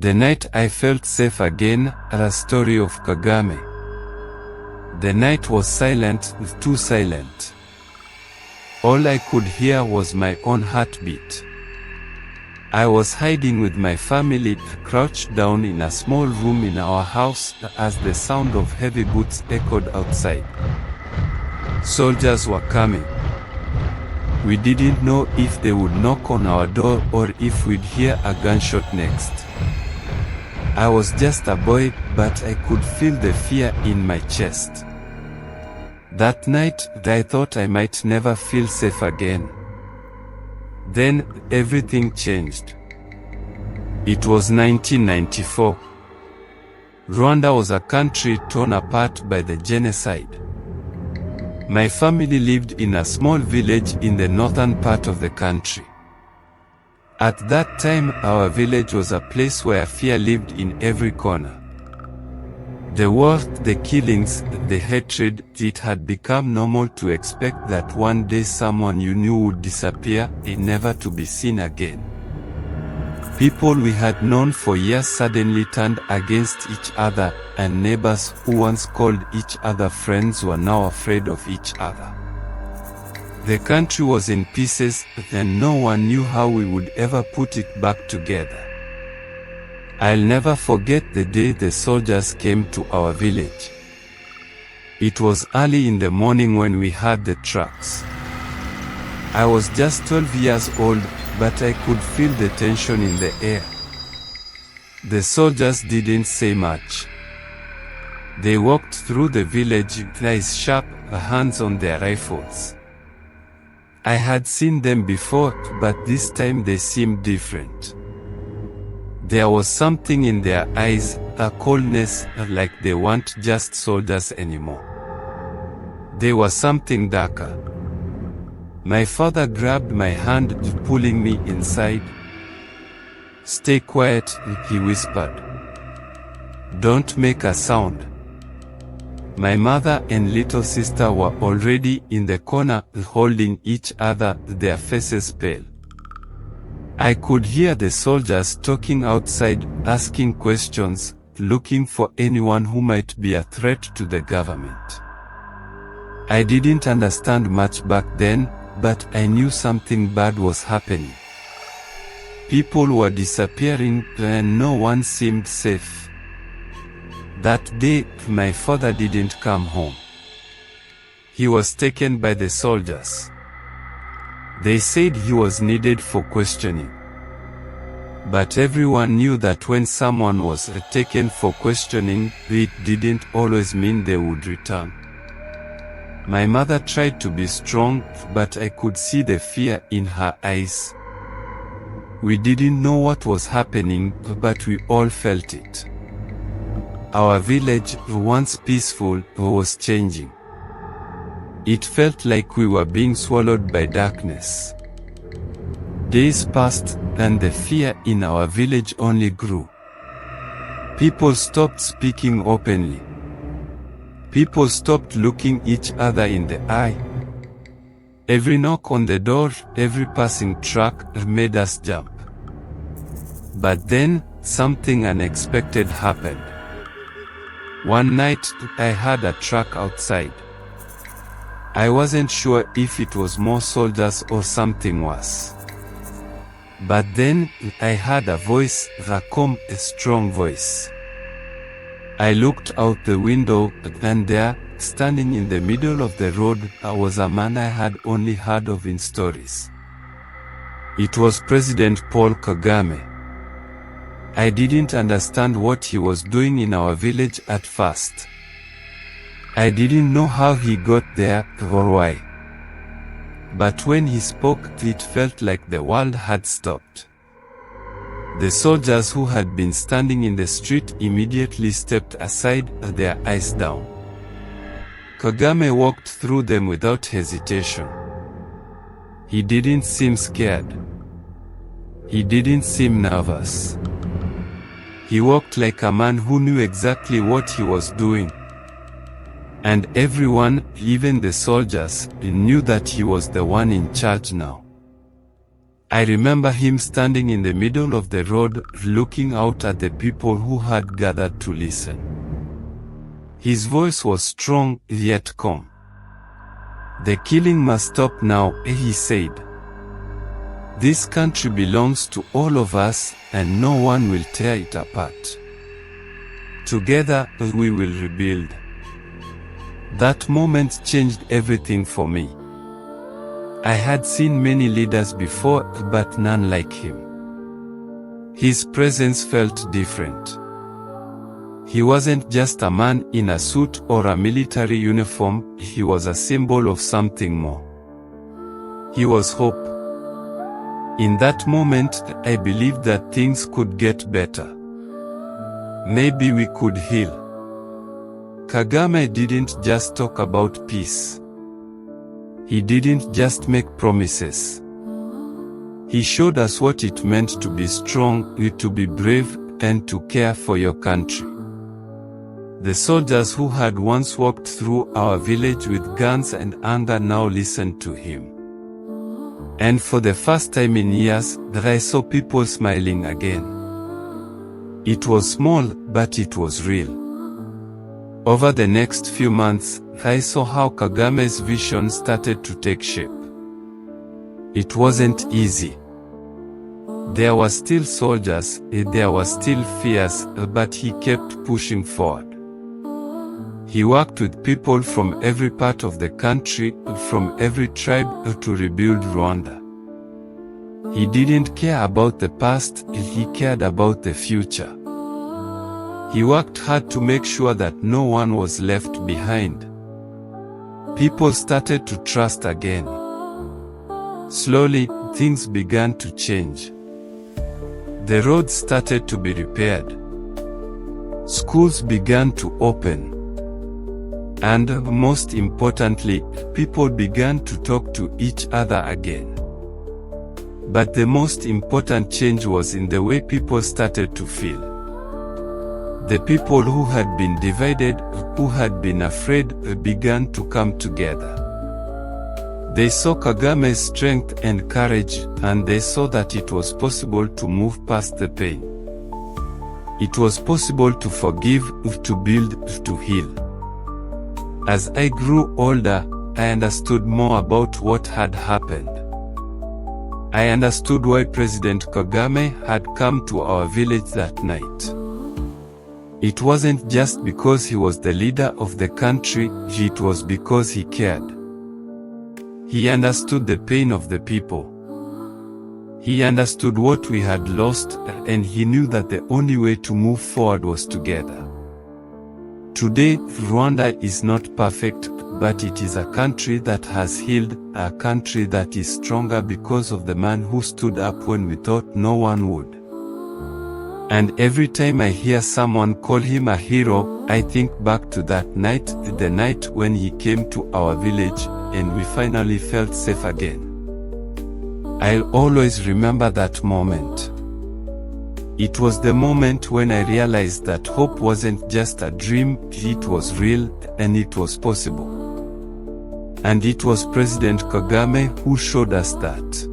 The night I felt safe again, a story of Kagame. The night was silent, too silent. All I could hear was my own heartbeat. I was hiding with my family, crouched down in a small room in our house as the sound of heavy boots echoed outside. Soldiers were coming. We didn't know if they would knock on our door or if we'd hear a gunshot next. I was just a boy, but I could feel the fear in my chest. That night, I thought I might never feel safe again. Then, everything changed. It was 1994. Rwanda was a country torn apart by the genocide. My family lived in a small village in the northern part of the country. At that time, our village was a place where fear lived in every corner. The war, the killings, the hatred, it had become normal to expect that one day someone you knew would disappear, never to be seen again. People we had known for years suddenly turned against each other, and neighbors who once called each other friends were now afraid of each other. The country was in pieces, and no one knew how we would ever put it back together. I'll never forget the day the soldiers came to our village. It was early in the morning when we heard the trucks. I was just 12 years old, but I could feel the tension in the air. The soldiers didn't say much. They walked through the village, eyes sharp, hands on their rifles. I had seen them before, but this time they seemed different. There was something in their eyes, a coldness, like they weren't just soldiers anymore. They were something darker. My father grabbed my hand, pulling me inside. "Stay quiet," he whispered. "Don't make a sound." My mother and little sister were already in the corner, holding each other, their faces pale. I could hear the soldiers talking outside, asking questions, looking for anyone who might be a threat to the government. I didn't understand much back then, but I knew something bad was happening. People were disappearing, and no one seemed safe. That day, my father didn't come home. He was taken by the soldiers. They said he was needed for questioning. But everyone knew that when someone was taken for questioning, it didn't always mean they would return. My mother tried to be strong, but I could see the fear in her eyes. We didn't know what was happening, but we all felt it. Our village, once peaceful, was changing. It felt like we were being swallowed by darkness. Days passed, and the fear in our village only grew. People stopped speaking openly. People stopped looking each other in the eye. Every knock on the door, every passing truck made us jump. But then, something unexpected happened. One night, I heard a truck outside. I wasn't sure if it was more soldiers or something worse. But then, I heard a voice, a calm, strong voice. I looked out the window, and there, standing in the middle of the road, was a man I had only heard of in stories. It was President Paul Kagame. I didn't understand what he was doing in our village at first. I didn't know how he got there or why. But when he spoke, it felt like the world had stopped. The soldiers who had been standing in the street immediately stepped aside, their eyes down. Kagame walked through them without hesitation. He didn't seem scared. He didn't seem nervous. He walked like a man who knew exactly what he was doing. And everyone, even the soldiers, knew that he was the one in charge now. I remember him standing in the middle of the road, looking out at the people who had gathered to listen. His voice was strong, yet calm. "The killing must stop now," he said. "This country belongs to all of us, and no one will tear it apart. Together, we will rebuild." That moment changed everything for me. I had seen many leaders before, but none like him. His presence felt different. He wasn't just a man in a suit or a military uniform, he was a symbol of something more. He was hope. In that moment, I believed that things could get better. Maybe we could heal. Kagame didn't just talk about peace. He didn't just make promises. He showed us what it meant to be strong, to be brave, and to care for your country. The soldiers who had once walked through our village with guns and anger now listened to him. And for the first time in years, I saw people smiling again. It was small, but it was real. Over the next few months, I saw how Kagame's vision started to take shape. It wasn't easy. There were still soldiers, there were still fears, but he kept pushing forward. He worked with people from every part of the country, from every tribe, to rebuild Rwanda. He didn't care about the past, he cared about the future. He worked hard to make sure that no one was left behind. People started to trust again. Slowly, things began to change. The roads started to be repaired. Schools began to open. And most importantly, people began to talk to each other again. But the most important change was in the way people started to feel. The people who had been divided, who had been afraid, began to come together. They saw Kagame's strength and courage, and they saw that it was possible to move past the pain. It was possible to forgive, to build, to heal. As I grew older, I understood more about what had happened. I understood why President Kagame had come to our village that night. It wasn't just because he was the leader of the country, it was because he cared. He understood the pain of the people. He understood what we had lost, and he knew that the only way to move forward was together. Today, Rwanda is not perfect, but it is a country that has healed, a country that is stronger because of the man who stood up when we thought no one would. And every time I hear someone call him a hero, I think back to that night, the night when he came to our village, and we finally felt safe again. I'll always remember that moment. It was the moment when I realized that hope wasn't just a dream, it was real, and it was possible. And it was President Kagame who showed us that.